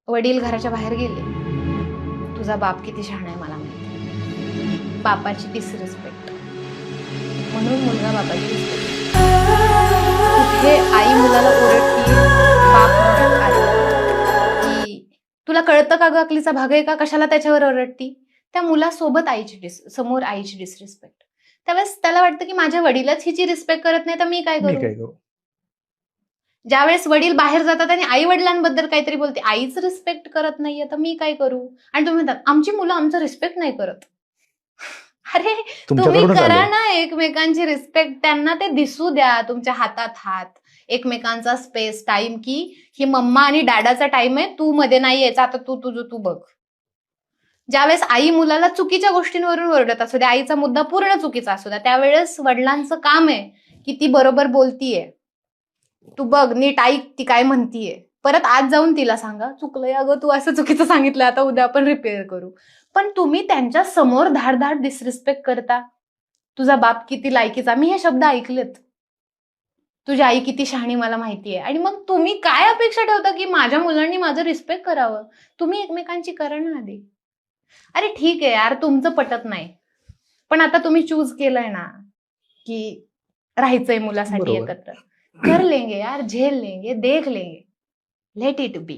वडील घराच्या बाहेर गेले, तुझा बाप किती शहाणा आहे मला माहिती. बापाची डिसरिस्पेक्ट म्हणून मुलगा बापाची रिस्पेक्ट. कुठे आई मुलाला ओरडती, बाप म्हणत आला की तुला कळतं का ग, अकलीचा भाग आहे का, कशाला त्याच्यावर ओरडती. त्या मुलासोबत समोर आईची डिसरिस्पेक्ट. त्यावेळेस त्याला वाटतं की माझ्या वडीलच हिची रिस्पेक्ट करत नाही तर मी काय करू. ज्यावेळेस वडील बाहेर जातात आणि आई वडिलांबद्दल काहीतरी बोलते, आईच रिस्पेक्ट करत नाहीये तर मी काय करू. आणि तुम्ही म्हणतात आमची मुलं आमचं रिस्पेक्ट नाही करत. अरे तुम्ही करा ना एकमेकांची रिस्पेक्ट. त्यांना ते दिसू द्या तुमच्या हातात हात, एकमेकांचा स्पेस, टाइम, की ही मम्मा आणि डॅडाचा टाइम आहे, तू मध्ये नाही यायचा, आता तू तुझं तू बघ. ज्यावेळेस आई मुलाला चुकीच्या गोष्टींवरून ओरडत असू द्या, आईचा मुद्दा पूर्ण चुकीचा असू द्या, त्यावेळेस वडिलांचं काम आहे की ती बरोबर बोलतीये, तू बघ नीट ऐक ती काय म्हणतीये. परत आज जाऊन तिला सांगा चुकलंय अगं, तू असं चुकीचं सांगितलं, आता उद्या आपण रिपेअर करू. पण तुम्ही त्यांच्या समोर धाड डिसरिस्पेक्ट करता. तुझा बाप किती लायकीचा, मी हे शब्द ऐकलेत. तुझी आई किती शहाणी मला माहितीये. आणि मग तुम्ही काय अपेक्षा ठेवता की माझ्या मुलांनी माझं रिस्पेक्ट करावं. तुम्ही एकमेकांची करा ना आधी. अरे ठीक आहे यार, तुमचं पटत नाही, पण आता तुम्ही चूज केलंय ना की राहायचंय मुलासाठी एकत्र, कर लेंगे यार, झेल लेंगे, देख लेंगे, लेट इट बी.